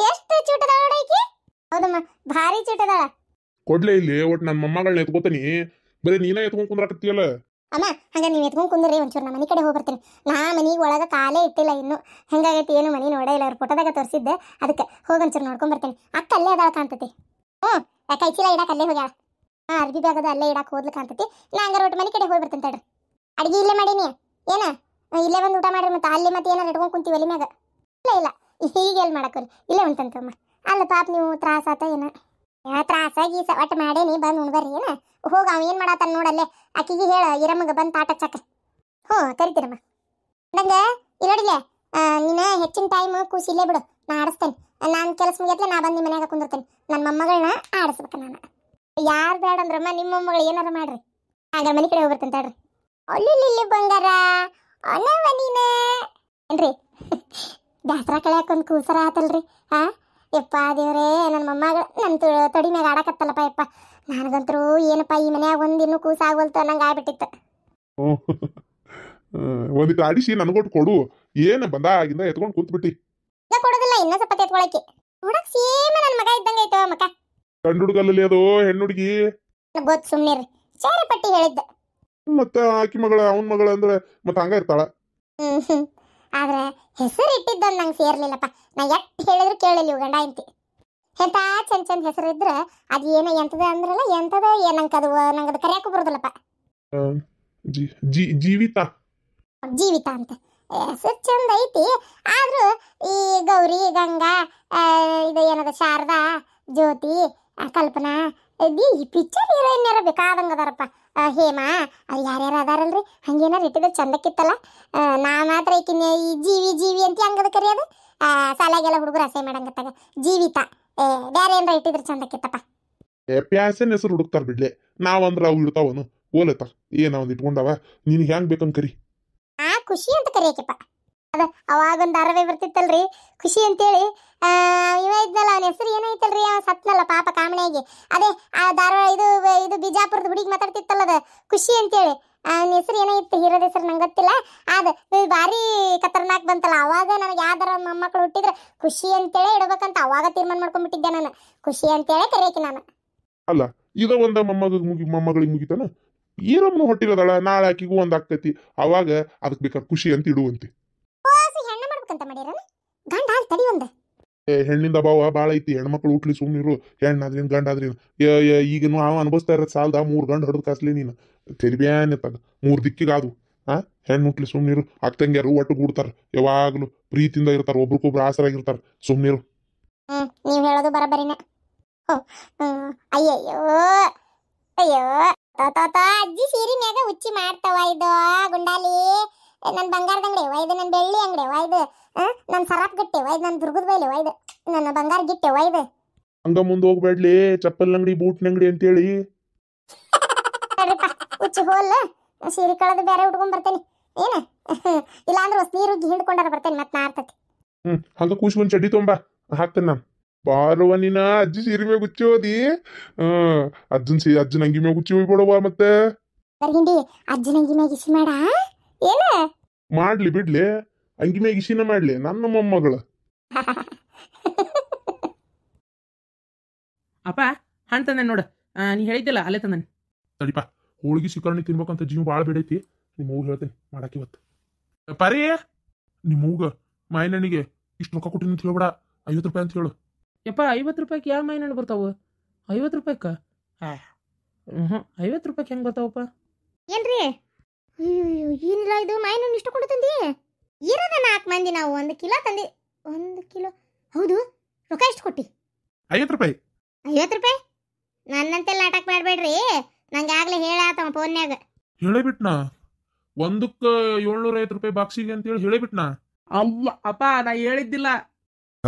ಎಷ್ಟು ಚೂಟದಾಳ ನೋಡೈಕಿ. ಹೌದಮ್ಮ, ಭಾರಿ ಚೂಟದಾಳ. ಕೊಡ್ಲೇ ಇಲ್ಲಿ ಒಟ್ಟು ನನ್ನ ಮೊಮ್ಮಗಳನ್ನ ಎತ್ಕೋತಾನಿ, ಬರೀ ನೀನೇ ಎತ್ಕೊಂಡ್ ಕುಂದ್ರಾಕತ್ತೀಯಲ್ಲ. ಅಮ್ಮ ಹಂಗ ನೀವು ಎತ್ಕೊಂಡ್ ಕುಂದ್ರಿ, ಒಂಚೂರು ನಾ ಮನೆ ಕಡೆ ಹೋಗಿ ಬರ್ತೀನಿ. ನಾ ಮನಿಗೆ ಒಳಗ ಕಾಲೇ ಇಟ್ಟಿಲ್ಲ ಇನ್ನು. ಹೆಂಗಾಗೈತಿ ಏನು ಮನಿ ನೋಡೇ ಇಲ್ಲ, ಅವ್ರ ಫೋಟೋದಾಗ ತೋರಿಸಿದ್ದೆ. ಅದಕ್ಕೆ ಹೋಗಿ ಒಂಚೂರು ನೋಡ್ಕೊಂಡ್ ಬರ್ತೀನಿ. ಅಕ್ಕ ಅಲ್ಲೇ ಅದಾಳ ಕಾಣ್ತತಿ. ಕೈ ಚೀಲ ಇಡಾಕ ಅಲ್ಲೇ ಹೋಗ್ಯಾಳ. ಅರ್ಬಿ ಬ್ಯಾಗದ ಅಲ್ಲೇ ಇಡಾಕ ಹೋದ್ಲು ಕಾಣ್ತತಿ. ನಾ ಹಂಗಾರ ಒಟ್ಟು ಮನೆ ಕಡೆ ಹೋಗಿ ಬರ್ತೀನಿ ತಡ್ರಿ. ಅಡ್ಗಿ ಇಲ್ಲೇ ಮಾಡೀನಿ ಏನ, ಇಲ್ಲೇ ಬಂದು ಊಟ ಮಾಡ್ರಿ. ಮತ್ತೆ ಅಲ್ಲಿ ಮತ್ತೆ ಏನಾರು ಇಟ್ಕೊಂಡ್ ಕುಂತೀವಿ ಒಲಿ ಮ್ಯಾಗ. ಇಲ್ಲ ಇಲ್ಲ, ಹೀಗೆ ಎಲ್ಲಿ ಮಾಡಕ್ಕಲ್ಲ, ಇಲ್ಲೇ ಉಂಟಂತಮ್ಮ. ಅಲ್ಲ ಪಾಪ ನೀವು ತ್ರಾಸ ಆತ ಏನ, ತ್ರಾಸಾಗಿ ಒಟ್ಟು ಮಾಡೇನಿ, ಬಂದು ಉಣ್ಬರ್ರಿ ಏನ. ಹೋಗ ಅವ ಏನ್ ಮಾಡತ್ತಾನ ನೋಡಲ್ಲೇ. ಆಕಿಗೆ ಹೇಳ ಇರಮ್ಮಗ ಬಂದು ತಾಟ ಚಕ್ಕ. ಕರಿತೀರಮ್ಮ. ನಂಗೆ ಇಲ್ಲೋಡಿಲೆ, ನೀನು ಹೆಚ್ಚಿನ ಟೈಮ್ ಕೂಸಿ ಇಲ್ಲೇ ಬಿಡು, ನಾ ಆಡಿಸ್ತೇನೆ. ನಾನು ಕೆಲಸ ಮುಗಿಯತ್ಲೆ ನಾ ಬಂದು ಮನ್ಯಾಗ ಕುಂದಿರ್ತೇನೆ. ನನ್ನ ಮೊಮ್ಮಗಳನ್ನ ಆಡಿಸ್ಬೇಕು ನಾನು. ಯಾರು ಬೇಡ ಅಂದ್ರಮ್ಮ, ನಿಮ್ಮ ಮೊಮ್ಮಗಳು ಏನಾರ ಮಾಡ್ರಿ. ಹಾಗಾದ್ರೆ ಮನೆ ಕಡೆ ಹೋಗ್ಬರ್ತೇನೆ ತಡ್ರಿ. ಅಲ್ಲಿ ಇಲ್ಲಿ ಬಂಗಾರ ಅನವನಿನ ಏನ್ರಿ ಬ್ಯಾಸರ ಕಳ್ಯಾಕೊಂದು ಕೂಸರ ಆತಲ್ರಿ. ಯಪ್ಪ ದೇವ್ರೇ, ನನ್ನ ಮೊಮ್ಮಗಳು ನನ್ನ ತೊಡಿ ಮ್ಯಾಗ ಆಡಕತ್ತಲ್ಲಪ್ಪ. ಯಪ್ಪ ನನಗಂತರೂ ಏನಪ್ಪ ಈ ಮನ್ಯಾಗ ಒಂದಿನ್ನೂ ಕೂಸ ಆಗೋಲ್ತು ಅನ್ನಂಗೆ ಆಗ್ಬಿಟ್ಟಿತ್ತು. ಒಂದಿಟ್ಟು ಆಡಿಸಿ ನನಗೊಟ್ಟು ಕೊಡು. ಏನು ಬಂದಾಗಿಂದ ಎತ್ಕೊಂಡು ಕೂತ್ಬಿಟ್ಟಿ. ಈಗ ಕೊಡೋದಿಲ್ಲ, ಇನ್ನೂ ಸ್ವಲ್ಪ ಎತ್ಕೊಳಕ್ಕೆ. ನೋಡಕ್ ಸೇಮ ನನ್ನ ಮಗ ಇದ್ದಂಗೆ ಐತವ ಮಕ್ಕ. ಗಂಡು ಹುಡುಗಲ್ಲಿ ಅದು ಹೆಣ್ಣು ಹುಡುಗಿ ಗೊತ್ತು, ಸುಮ್ಮನೆ ರೀ, ಸೇರೆ ಪಟ್ಟಿ ಹೇಳಿದ್ದ. ಮತ್ತೆ ಆಕಿ ಮಗಳ ಅವನ ಮಗಳ ಅಂದ್ರೆ ಮತ್ತೆ ಹಂಗ ಇರ್ತಾಳ. ಆದ್ರೆ ಹೆಸರು ಇಟ್ಟಿದ್ದಂದು ನಂಗೆ ಸೇರ್ಲಿಲ್ಲಪ್ಪ. ನಾ ಎಟ್ಟು ಹೇಳಿದ್ರು ಕೇಳಿಲ್ಲ ಇವು ಗಂಡ ಇಂತಿ. ಎಂತ ಚಂದ ಚಂದ ಹೆಸರು ಇದ್ರೆ ಅದು ಏನೋ ಎಂತದ ಅಂದ್ರಲ್ಲ, ಎಂತದ ನಂಗೆ ಅದು ಕರೆಯಕ್ಕೂ ಬರೋದಿಲ್ಲಪ್ಪ. ಜೀವಿತ ಜೀವಿತ ಅಂತ ಹೆಸರು ಚಂದ ಐತಿ. ಆದ್ರೂ ಈ ಗೌರಿ, ಗಂಗಾ, ಇದು ಏನದ ಶಾರದಾ, ಜ್ಯೋತಿ, ಕಲ್ಪನಾ, ಈ ಪಿಕ್ಚರ್ ಹೀರೋಯಿನ್ ಯಾರ ಬೇಕಾದಂಗ ಅದಾರಪ್ಪ. ಹೇಮಾ, ಅದು ಯಾರ್ಯಾರು ಅದಾರಲ್ರಿ, ಹಂಗೇನಾರು ಇಟ್ಟಿದ್ರೆ ಚಂದಕ್ಕಿತ್ತಲ್ಲ. ನಾ ಮಾತ್ರ ಈಕಿನ ಈ ಜೀವಿ ಜೀವಿ ಅಂತ ಹಂಗದ ಕರೆಯೋದು. ಸಾಲಾಗೆಲ್ಲ ಹುಡುಗರು ಅಸಹ್ಯ ಮಾಡಂಗತ್ತಾಗ ಜೀವಿತ ಬೇರೆ ಏನಾರ ಇಟ್ಟಿದ್ರೆ ಚಂದಕ್ಕಿತ್ತಪ್ಪ. ಪ್ಯಾಸನ್ ಹೆಸರು ಹುಡುಕ್ತಾರ ಬಿಡ್ಲೆ. ನಾವಂದ್ರ ಅವು ಇರ್ತಾವನು ಓಲತ್ತ ಏನ ಒಂದ್ ಇಟ್ಕೊಂಡವ. ನೀನ್ ಹೆಂಗ್ ಬೇಕಂತ ಕರಿ. ಖುಷಿ ಅಂತ ಕರಿಯಕಪ್ಪ. ಅದ ಅವಾಗೊಂದು ಧಾರಾವಾಹಿ ಬರ್ತಿತ್ತಲ್ರಿ, ಖುಷಿ ಅಂತೇಳಿ. ಇವ ಇದ್ನಲ್ಲ, ಅವನ ಹೆಸರು ಏನೈತಲ್ರಿ, ಅವ ಸತ್ನಲ್ಲ ಪಾಪ ಕಾಮಣಿಯಾಗಿ. ಅದೇ ಆ ಧಾರಾವಾಹಿ ಇದು ಬಿಜಾಪುರದ ಹುಡುಗಿ ಮಾತಾಡ್ತಿತ್ತಲ್ಲ, ಅದು ಖುಷಿ ಅಂತೇಳಿ. ಅವನ ಹೆಸರು ಏನೈತಿ, ಹೀರೋದ ಹೆಸರು ನಂಗೆ ಗೊತ್ತಿಲ್ಲ. ಅದು ಭಾರಿ ಖತರ್ನಾಕ್ ಬಂತಲ್ಲ. ಅವಾಗ ನನಗೆ ಯಾವ್ದಾರ ಮೊಮ್ಮಕ್ಕಳು ಹುಟ್ಟಿದ್ರೆ ಖುಷಿ ಅಂತೇಳಿ ಇಡ್ಬೇಕಂತ ಅವಾಗ ತೀರ್ಮಾನ ಮಾಡ್ಕೊಂಡ್ಬಿಟ್ಟಿದ್ದೆ ನಾನು. ಖುಷಿ ಅಂತೇಳಿ ಕರಿಯಕಿ ನಾನು. ಅಲ್ಲ ಇದ ಒಂದ ಮೊಮ್ಮಗಳಿಗೆ ಮುಗಿತಾನ. ಈರಮ್ಮನ ಹೊಟ್ಟಿರೋದಳ, ನಾಳೆ ಆಕಿಗೂ ಒಂದ್ ಆಗ್ತೈತಿ. ಅವಾಗ ಅದಕ್ ಬೇಕಾದ ಖುಷಿ ಅಂತ ಇಡುವಂತೆ. ಹೆಣ್ಣ ಮಾಡ್ಬೇಕಂತ ಮಾಡಿರ ಗಂಡ ಹಾಲ್ ತಡಿ ಒಂದ. ಹೆಣ್ಣಿಂದ ಅಭಾವ ಬಾಳ ಐತಿ. ಹೆಣ್ಮಕ್ಳು ಹುಟ್ಲಿ ಸುಮ್ನಿರು. ಹೆಣ್ಣಾದ್ರೇನು ಗಂಡಾದ್ರೇನು. ಈಗ ನಾವು ಅನುಭವಿಸ್ತಾ ಇರೋದ್ ಸಾಲದ 3 ಗಂಡು ಹಡದ್ ಕಾಸ್ಲಿ ನೀನು ತೆರಿಬ್ಯಾನ್ ಎತ್ತಾಗ 3 ದಿಕ್ಕಿಗಾದು. ಹೆಣ್ಣು ಹುಟ್ಲಿ ಸುಮ್ನಿರು. ಅಕ್ಕಂಗ್ಯಾರು ಒಟ್ಟು ಕೂಡ್ತಾರ, ಯಾವಾಗ್ಲೂ ಪ್ರೀತಿಯಿಂದ ಇರ್ತಾರ, ಒಬ್ರಿಗೊಬ್ರು ಆಸರಾಗಿರ್ತಾರ. ಸುಮ್ನಿರು. ನೀವ್ ಹೇಳೋದು ಬರಬರಿನ. ಅಯ್ಯಯ್ಯೋ ಅಯ್ಯೋ ಅಜ್ಜಿ ಸೀರೆ ಮ್ಯಾಗ ಉಚ್ಚಿ ಮಾಡ್ತಾವ. ಇದು ಗುಂಡಾಲಿ ನನ್ ಬಂಗಾರದ ಅಂಗಡಿ ಇದು, ನನ್ ಬೆಳ್ಳಿ ಅಂಗಡಿ ಇದು, ನನ್ ಸರಾಪ್ ಗಟ್ಟೆ ಇದು, ನನ್ ದುರ್ಗದ ಬೈಲೆ ಇದು, ನನ್ನ ಬಂಗಾರ ಗಿಟ್ಟೆ ಇದು. ಹಂಗ ಮುಂದೆ ಹೋಗ್ಬೇಡ್ಲಿ, ಚಪ್ಪಲ್ ಅಂಗಡಿ ಬೂಟ್ನ ಅಂಗಡಿ ಅಂತೇಳಿ. ಉಚ್ಚಿ ಹೋಲ್ ಸೀರೆ ಕಳೆದು ಬೇರೆ ಉಟ್ಕೊಂಡ್ ಬರ್ತೇನೆ ಏನ. ಇಲ್ಲಾಂದ್ರೆ ಹೊಸ ನೀರು ಹಿಂಡ್ಕೊಂಡಾರ ಬರ್ತೇನೆ ಮತ್ತೆ ನಾರ್ತತಿ. ಹಂಗ ಕೂಸಿ ಒಂದ್ ಚಡ್ಡಿ ತೊಂಬ ಹಾಕ್ತೇನೆ ನಾನು. ಬಾರವ ನೀನ ಅಜ್ಜಿ ಸೀರೆ ಮ್ಯಾಗ ಉಚ್ಚಿ ಹೋದಿ. ಅಜ್ಜನ ಅಂಗಿ ಮ್ಯಾಗ ಉಚ್ಚಿ ಹೋಗ್ಬಿಡವ. ಮತ್ತೆ ಹಿಂಡಿ ಅಜ್ಜನ ಅಂಗಿ ಮ್ಯಾಗ ಇಸಿ ಮಾಡ ಏನ ಮಾಡ್ಲಿ ಬಿಡ್ಲಿ, ಅಂಗಿ ಮ್ಯಾಗ ಇಸಿನ ಮಾಡ್ಲಿ ನನ್ನ ಮೊಮ್ಮಗಳ. ಅಪ್ಪ ಹಣ್ಣು ತಂದೆ ನೋಡ, ನೀ ಹೇಳಿದ್ದಲ್ಲ ಅಲ್ಲೇ ತಂದನ್. ಸರಿಪ, ಹೋಳಿಗೆ ಶಿಕರಣಿ ತಿನ್ಬೇಕಂತ ಜೀವ ಭಾಳ ಬೇಡೈತಿ. ನಿಮ್ಮ ಅವ್ಗ ಹೇಳ್ತೇನೆ ಮಾಡಾಕ ಇವತ್ತು. ಪರಿ ನಿಮ್ಮ ಅವ್ಗ ಮಾಯಿನಣ್ಣಿಗೆ ಇಷ್ಟು ರೊಕ್ಕ ಕೊಟ್ಟಿನ ಅಂತ ಹೇಳ್ಬೇಡ, 50 ರೂಪಾಯಿ ಅಂತ ಹೇಳು. ಯಪ್ಪ 50 ರೂಪಾಯಿಗೆ ಯಾವ ಮಾಯಿನಣ್ಣು ಬರ್ತಾವ? 50 ರೂಪಾಯಿಕ 50 ರೂಪಾಯಿಗೆ ಹೆಂಗೆ ಬರ್ತಾವಪ್ಪ? ಏನ್ರಿ ಏನಿಲ್ಲ, ಇದು ಮಾಯಿನಣ್ಣು ಇಷ್ಟು ಕೊಂಡು ತಂದಿ? ಇರೋದ 4 ಮಂದಿ ನಾವು 1 ಕಿಲೋ ತಂದಿ. 1 ಕಿಲೋ ಹೌದು. ರೊಕ್ಕ ಎಷ್ಟು ಕೊಟ್ಟಿ? 50 ರೂಪಾಯಿ. 50 ರೂಪಾಯಿ? ನನ್ನಂತೆಲ್ಲ ನಾಟಕ ಮಾಡಬೇಡ್ರಿ. ನಂಗೆ ಆಗ್ಲೇ ಹೇಳಾತವ ಫೋನ್ಯಾಗ. ಹೇಳೇಬಿಟ್ನಾ? ಒಂದಕ್ಕೆ 750 ರೂಪಾಯಿ ಬಾಕ್ಸಿಗೆ ಅಂತೇಳಿ ಹೇಳೇಬಿಟ್ನಾ? ಅಲ್ಲ ಅಪ್ಪ, ನಾ ಹೇಳಿದ್ದಿಲ್ಲ.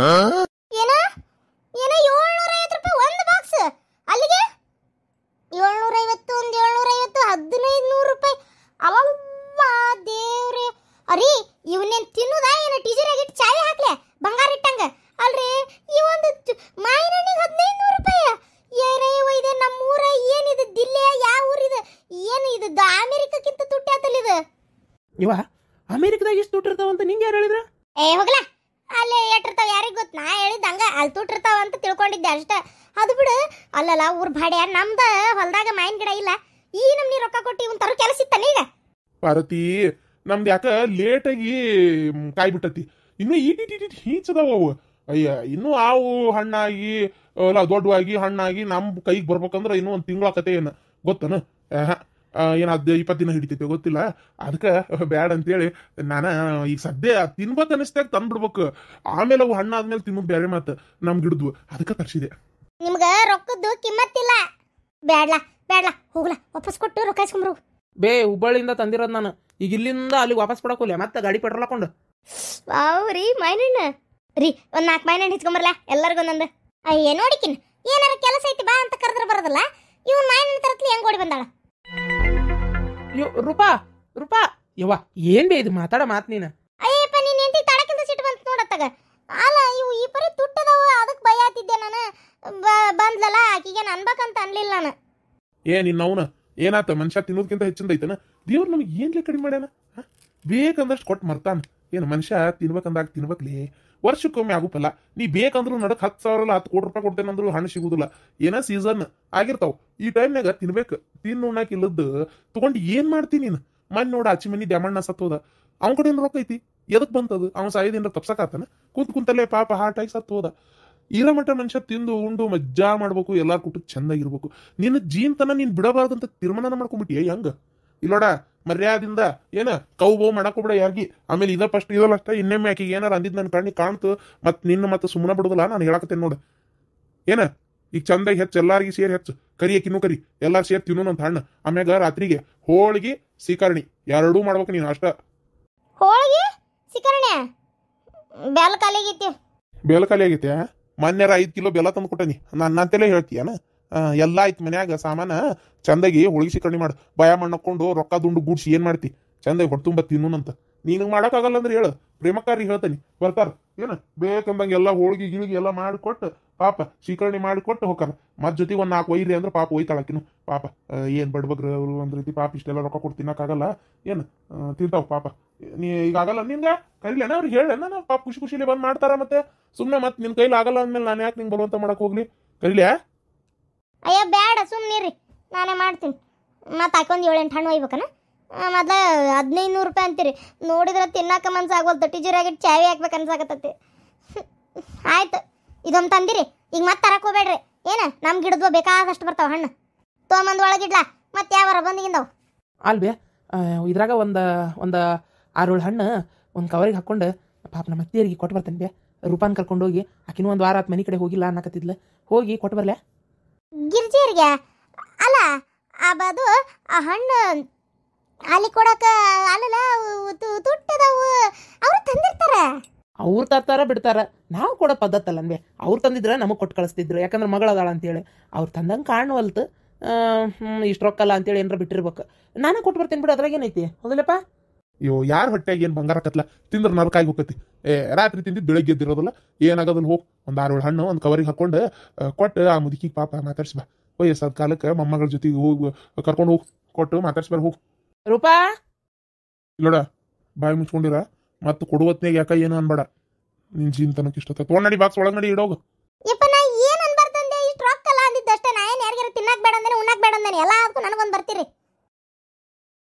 ಏನ ಏನ 750 ರೂಪಾಯಿ ಒಂದು ಬಾಕ್ಸ್? ಅಲ್ಲಿಗೆ 750 ಒಂದು 750 1500 ರೂಪಾಯಿ. ಅವವ್ವ ದೇವ್ರೆ, ಅರಿ ಇವನೇನ್ ತಿನ್ನುದಾ ಏನ? ಟೀಚರಾಗಿಟ್ಟು ಚಾವಿ ಹಾಕ್ಲೆ ಬಂಗಾರ ಇಟ್ಟಂಗ ಅಲ್ರಿ. ಈ ಒಂದು ಮಾಯಿನಣ್ಣಿಗೆ 1500 ರೂಪಾಯಿ. ಏನೇ ಇದೆ ನಮ್ಮೂರ? ಏನಿದು ದಿಲ್ಲೆ? ಯಾವ ಊರಿದು? ಏನು ಇದು? ಅಮೆರಿಕಕ್ಕಿಂತ ತುಟ್ಟಿ ಆತಲ್ಲ ಇದು. ಇವ ಅಮೆರಿಕದಾಗ ಎಷ್ಟು ದುಡ್ಡು ಇರ್ತಾವಂತ ನಿಂಗೆ ಯಾರು ಹೇಳಿದ್ರ? ಹೋಗ್ಲಾ, ಅಲ್ಲೇ ಎಟ್ಟಿರ್ತಾವ ಯಾರಿಗ ಗೊತ್ತ? ನಾ ಹೇಳಿದ್ದ ಅಲ್ಲಿ ತುಟ್ಟಿರ್ತಾವ ಅಂತ ತಿಳ್ಕೊಂಡಿದ್ದೆ ಅಷ್ಟೇ. ಅದು ಬಿಡು, ಅಲ್ಲಲ್ಲ ಊರ್ ಭಾಡ್ಯ ನಮ್ದ ಹೊಲದಾಗ ಮಾವಿನ ಗಿಡ ಇಲ್ಲ, ಈ ನಮ್ನಿ ರೊಕ್ಕ ಕೊಟ್ಟು ಇವನ್ ತರೋ ಕೆಲಸ ಇತ್ತಾನ ಈಗ. ಪಾರ್ವತಿ ನಮ್ದು ಯಾಕ ಲೇಟಾಗಿ ಕಾಯಿ ಬಿಟ್ಟತಿ, ಇನ್ನು ಈಟಿಟಿ ಹೀಚದಾವ ಅವು. ಅಯ್ಯ ಇನ್ನೂ ಆವು ಹಣ್ಣಾಗಿ ಅಲ್ಲ ದೊಡ್ಡವಾಗಿ ಹಣ್ಣಾಗಿ ನಮ್ಮ ಕೈಗೆ ಬರ್ಬೇಕಂದ್ರೆ ಇನ್ನೂ ಒಂದು ತಿಂಗಳ ಕತೆ ಏನು ಗೊತ್ತನ? ಏನಾದ್ 20 ದಿನ ಹಿಡಿತೈತೆ ಗೊತ್ತಿಲ್ಲ. ಅದಕ್ಕೆ ಬ್ಯಾಡ ಅಂತೇಳಿ ನಾನು ಈಗ ಸದ್ಯ ತಿನ್ಬೇಕು ಅನಿಸ್ದಾಗ ತಂದ್ಬಿಡ್ಬೇಕು, ಆಮೇಲೆ ಅವು ಹಣ್ಣಾದ್ಮೇಲೆ ತಿನ್ನೋದು ಬೇರೆ ಮಾತು ನಮ್ ಗಿಡದ್ವು. ಅದಕ್ಕೆ ತರಿಸಿದೆ. ನಿಮ್ಗ ರೊಕ್ಕದ್ದು ಕಿಮ್ಮತ್ತಿಲ್ಲ. ಬ್ಯಾಡ್ಲಾ ಬ್ಯಾಡ್ಲಾ ಹೋಗ್ಲಾ, ವಾಪಸ್ ಕೊಟ್ಟು ರೊಕ್ಕ ಇಸ್ಕೊಂಬ್ರು. ಬೇ ಹುಬ್ಬಳ್ಳಿಯಿಂದ ತಂದಿರೋದು ನಾನು, ಈಗ ಇಲ್ಲಿಂದ ಅಲ್ಲಿಗೆ ವಾಪಸ್ ಕೊಡಕೋಲ್ಲ, ಮತ್ತೆ ಗಾಡಿ ಪೆಟ್ರೋಲ್ ಹಾಕೊಂಡು. ಅವ್ರಿ ಮಾವಿನಣ್ಣ ರೀ, ಒಂದ್ 4 ಮಾವಿನಣ್ಣ ಇಸ್ಕೊಂಬರ್ಲಾ ಎಲ್ಲರಿಗೊಂದೊಂದು. ಅಯ್ಯ ನೋಡಿಕಿನ್ ಏನಾರ ಕೆಲಸ ಐತಿ ಬಾ ಅಂತ ಕರೆದ್ರೆ ಬರೋದಲ್ಲ, ಇವನ್ ಮಾವಿನಣ್ಣ ತರತ್ಲಿ ಹೆಂಗ್ ಓಡಿ ಬಂದಾಳ. ರೂಪಾ ರೂಪಾ ಯವ್ವ ಏನ್ ಬೇ ಇದು ಮಾತಾಡ ಮಾತ್ ನೀನು? ಅಯ್ಯಪ್ಪ ನೀನ್ ಎಂತಿ ತಡಕಿಂದ ಸಿಟ್ಟು ಬಂತ ನೋಡತ್ತಾಗ. ಅಲ್ಲ ಇವು ಈ ಪರಿ ತುಟ್ಟದವ, ಅದಕ್ಕೆ ಭಯ ಆತಿದ್ದೆ ನಾನು. ಬಂದ್ಲಲ್ಲ ಆಕಿಗೆ ಅನ್ಬೇಕಂತ ಅನ್ಲಿಲ್ಲ ನಾನು. ನಿನ್ನ ಅವನ ಏನಾತ ಮನುಷ್ಯ ತಿನ್ನೋದಕ್ಕಿಂತ ಹೆಚ್ಚಿಂದ ಐತನ ದೇವ್ರು ನಮಗೆ ಏನ್ಲೇ ಕಡಿಮೆ ಮಾಡ್ಯಾನ? ಬೇಕಂದಷ್ಟು ಕೊಟ್ಟು ಮರ್ತಾನ. ಏನು ಮನುಷ್ಯ ತಿನ್ಬೇಕಂದಾಗ ತಿನ್ಬೇಕ್ಲಿ, ವರ್ಷಕ್ಕೊಮ್ಮೆ ಆಗುತ್ತಲ್ಲ. ನೀ ಬೇಕಂದ್ರೂ ನಡಕ್ 10,000 10 ಕೋಟಿ ರೂಪಾಯಿ ಕೊಡ್ತೇನಂದ್ರು ಹಣ್ಣು ಸಿಗುದಿಲ್ಲ. ಏನೋ ಸೀಸನ್ ಆಗಿರ್ತಾವ, ಈ ಟೈಮ್ನಾಗ ತಿನ್ಬೇಕು. ತಿನ್ನು ಉಣ್ಣಾಕ ಇಲ್ಲದ್ದು ತಗೊಂಡು ಏನ್ ಮಾಡ್ತೀನಿ ನೀನು? ಮನ್ ನೋಡ ಆಚಿ ಮನಿ ದ್ಯಾಮಣ್ಣ ಸತ್ತೋದ, ಅವನ ಕಡೆ ರೊಕ್ಕ ಐತಿ, ಎದಕ್ ಬಂತದು? ಅವ್ನ ಸಾಯದಿಂದ ತಪ್ಸಕಾತನ? ಕುಂತಲ್ಲೇ ಪಾಪ ಹಾರ್ಟ್ ಆಗಿ ಸತ್ತೋದ. ಇರೋ ಮಟ್ಟ ಮನುಷ್ಯ ತಿಂದು ಉಂಡು ಮಜ್ಜಾ ಮಾಡ್ಬೇಕು, ಎಲ್ಲಾರ ಕುಟುಂಬ ಚಂದಾಗಿರ್ಬೇಕು. ನಿನ್ನ ಜೀವನತನ ನೀನ್ ಬಿಡಬಾರ್ದಂತ ತೀರ್ಮಾನ ಮಾಡ್ಕೊಂಡ್ಬಿಟ್ಟಿಯ ಹೆಂಗ? ಇಲ್ಲೋಡ ಮರ್ಯಾದಿಂದ ಏನ ಕೌಬೋ ಮಾಡಕೋಬಿಡ ಯಾರಿಗಿ. ಆಮೇಲೆ ಇದ ಫಸ್ಟ್ ಇದಲ್ಲ ಅಷ್ಟ, ಇನ್ನೊಮ್ಮೆ ಆಕಿಗೆ ಏನಾರ ಅಂದಿದ್ ನನ್ನ ಕಣ್ಣಿಗೆ ಕಾಣ್ತು ಮತ್ ನಿನ್ನ ಮತ್ತೆ ಸುಮ್ಮನೆ ಬಿಡುದಿಲ್ಲ. ನಾನು ಹೇಳಕತ್ತೇನೆ ನೋಡು, ಏನ ಈಗ ಚಂದಾಗಿ ಹೆಚ್ಚು ಎಲ್ಲಾರ್ಗಿ ಸೇರಿ ಹೆಚ್ಚು ಕರಿ, ಆಕಿನೂ ಕರಿ, ಎಲ್ಲಾರು ಸೇರಿ ತಿನ್ನೋಣ ಅಂತ ಹಣ್ಣು. ಆಮ್ಯಾಗ ರಾತ್ರಿಗೆ ಹೋಳಿಗೆ ಸೀಕರ್ಣಿ ಎರಡೂ ಮಾಡ್ಬೇಕು ನೀನು ಅಷ್ಟ. ಹೋಳಿಗೆ ಸಿಕರಣೆ ಬೆಲ್ಲ ಕಾಲಿಗೈತಿ. ಬೆಲ್ಲ ಖಾಲಿ ಆಗೈತೆ. ಮೊನ್ನೆರ 5 ಕಿಲೋ ಬೆಲ್ಲ ತಂದು ಕೊಟ್ಟನಿ. ನನ್ನಂತೆಲ್ಲ ಹೇಳ್ತೀಯನ? ಎಲ್ಲ ಆಯ್ತು ಮನ್ಯಾಗ ಸಾಮಾನ, ಚಂದಾಗಿ ಹೋಳಿಗೆ ಸಿಕರ್ಣಿ ಮಾಡು. ಭಯ ಮಣ್ಣಕ್ಕೊಂಡು ರೊಕ್ಕ ದುಂಡು ಗೂಡ್ಸಿ ಏನ್ ಮಾಡ್ತಿ? ಚಂದಾಗಿ ಹೊಟ್ಟುಂಬ ತಿನ್ನೋನಂತ. ನೀನು ಮಾಡಕ್ಕಾಗಲ್ಲ ಅಂದ್ರೆ ಹೇಳು, ಪ್ರೇಮಕಾರಿ ಹೇಳ್ತಾನಿ ಬರ್ತಾರ. ಏನ ಬೇಕಂದಂಗೆ ಎಲ್ಲ ಹೋಳಿಗೆ ಗಿಳಿಗೆ ಎಲ್ಲ ಮಾಡಿಕೊಟ್ಟು ಪಾಪ ಶೀಕರಣಿ ಮಾಡಿಕೊಟ್ಟು ಹೋಗ್ತಾರ. ಮತ್ ಜೊತೆಗೆ ಒಂದು 4 ಒಯ್ರಿ ಅಂದ್ರೆ ಪಾಪ ಒಯ್ತಾಳಕಿನು ಪಾಪ. ಏನ್ ಬಡ್ಬಗ್ರ ಅವರು ಒಂದ್ ರೀತಿ ಪಾಪ ಇಷ್ಟೆಲ್ಲ ರೊಕ್ಕ ಕೊಟ್ಟು ತಿನ್ನಕ್ಕಾಗಲ್ಲ, ಏನು ತಿಂತಾವ ಪಾಪ. ನೀ ಈಗ ಆಗಲ್ಲ ನಿನ್ಗ ಕರಿಲೇನ ಅವ್ರಿಗೆ ಹೇಳೇನ? ಪಾಪ ಖುಷಿ ಖುಷಿಲಿ ಬಂದ್ ಮಾಡ್ತಾರ. ಮತ್ತೆ ಸುಮ್ಮನೆ ಮತ್ತೆ ನಿನ್ ಕೈಲಿ ಆಗಲ್ಲ ಅಂದ್ಮೇಲೆ ನಾನು ಯಾಕೆ ನಿಂಗೆ ಬರುವಂತ ಮಾಡಕ್ ಹೋಗ್ಲಿ? ಕರಿಲ್ಯಾ? ಅಯ್ಯ ಬ್ಯಾಡ ಸುಮ್ಮನಿರಿ, ನಾನೇ ಮಾಡ್ತೀನಿ. ಮತ್ತೆ ಹಾಕೊಂದು 7-8 ಹಣ್ಣು ಒಯ್ಬೇಕನ? ಮೊದ್ಲ 1500 ರೂಪಾಯಿ ಅಂತೀರಿ, ನೋಡಿದ್ರೆ ತಿನ್ನಾಕ ಮನ್ಸಾಗೋಲ್ತು. ಟಿಜುರಾಗಿಟ್ಟು ಚಾವಿ ಹಾಕ್ಬೇಕು ಅನ್ಸಾಕತ್ತತಿ. ಆಯ್ತು ಇದೊಂದು ತಂದಿರಿ, ಈಗ ಮತ್ತೆ ತರಕ್ ಹೋಗ್ಬೇಡ್ರಿ. ಏನ ನಮ್ ಗಿಡದ್ವ ಬೇಕಾದಷ್ಟು ಬರ್ತಾವ ಹಣ್ಣು, ತೊಗೊಂಬಂದು ಒಳಗಿಡ್ಲಾ ಮತ್ತೆ ಯಾವಾರ ಬಂದಿಗಿಂದವು. ಅಲ್ಬೇ ಇದ್ರಾಗ ಒಂದು 6-7 ಹಣ್ಣು ಒಂದು ಕವರಿಗೆ ಹಾಕೊಂಡು ಪಾಪ ನಮ್ಮ ಅತ್ತೆಯರಿಗೆ ಕೊಟ್ಟು ಬರ್ತೇನೆ ಬೇ. ರೂಪಾನ್ ಕರ್ಕೊಂಡು ಹೋಗಿ, ಆಕಿನೂ ಒಂದು ವಾರ ಆತ್ ಮನೆ ಕಡೆ ಹೋಗಿಲ್ಲ ಅನ್ನಕತ್ತಿದ್ಲ, ಹೋಗಿ ಕೊಟ್ಟು ಬರ್ಲೆ. ಗಿರ್ಜಿಯರಿಗೆ ಅಲ್ಲ ಅದು ಆ ಹಣ್ಣು ಅಲ್ಲಿ ಕೊಡಕ ಅಲ್ಲಲ್ಲ ತುಟ್ಟದವು, ಅವ್ರು ತಂದಿರ್ತಾರ. ಅವ್ರು ತರ್ತಾರ ಬಿಡ್ತಾರ, ನಾವು ಕೊಡೋ ಪದ್ಧತಿ ಅಲ್ಲ ಅನ್ಬೇ. ಅವ್ರು ತಂದಿದ್ರೆ ನಮಗೆ ಕೊಟ್ಟು ಕಳಿಸ್ತಿದ್ರು, ಯಾಕಂದ್ರೆ ಮಗಳದಾಳ ಅಂತೇಳಿ. ಅವ್ರು ತಂದಂಗೆ ಕಾಣುವಲ್ತು, ಇಷ್ಟು ರೊಕ್ಕಲ್ಲ ಅಂತೇಳಿ ಏನಾರ ಬಿಟ್ಟಿರ್ಬೇಕು. ನಾನೇ ಕೊಟ್ಟು ಬರ್ತೇನೆ ಬಿಡು, ಅದ್ರಾಗ ಏನೈತಿ ಹೌದಿಲ್ಲಪ್ಪ? ಅಯ್ಯೋ ಯಾರ ಹೊಟ್ಟೆಗೆ ಏನು ಬಂಗಾರ ಕತ್ಲ ತಿಂದ್ರೆ ನರಕಾಗಿ ಹೋಗತಿ. ರಾತ್ರಿ ತಿಂದಿದ್ದು ಬೆಳಗ್ಗೆ ಎದ್ದಿರೋದಿಲ್ಲ, ಏನಾಗೋದನ್ನ ಹೋಗಿ ಒಂದು 6-7 ಹಣ್ಣು ಒಂದು ಕವರಿಗೆ ಹಾಕೊಂಡು ಕೊಟ್ಟು ಆ ಮುದುಕಿಗೆ ಪಾಪ ಮಾತಾಡ್ಸಿ ಬಾ. ವಯಸ್ಸಾದ ಕಾಲಕ್ಕೆ ಮೊಮ್ಮಗಳ ಜೊತೆಗೆ ಹೋಗಿ ಕರ್ಕೊಂಡು ಹೋಗಿ ಕೊಟ್ಟು ಮಾತಾಡ್ಸ್ಬಾರ ಹೋಗಿ. ರೂಪಾ ಇಲ್ಲೋಡ ಬಾಯಿ ಮುಚ್ಕೊಂಡಿರ, ಮತ್ತೆ ಕೊಡುವತ್ನಾಗ ಯಾಕ ಏನು ಅನ್ಬೇಡ. ನಿನ್ ಜೀವನತನಕ್ಕೆ ಇಷ್ಟ ತೊಗೊಂಡಿ ಬಾಕ್ಸ್ ಒಳಗೆ ನಡಿ ಇಡೋಗು. ಯಪ್ಪ ನಾ ಏನ್ ಅನ್ಬಾರ್ದಂದೆ, ಇಷ್ಟು ರೊಕ್ಕ ಅಲ್ಲ ಅಂದಿದ್ದಷ್ಟೇ. ನಾ ಏನು ಯಾರಿಗಾರ ತಿನ್ನಕ್ ಬೇಡ ಅಂದೇನೆ, ಉಣ್ಣಕ್ ಬೇಡ ಅಂದೇನೆ, ಎಲ್ಲ ಅದಕ್ಕೂ ನನಗೊಂದು ಬರ್ತೀರಿ.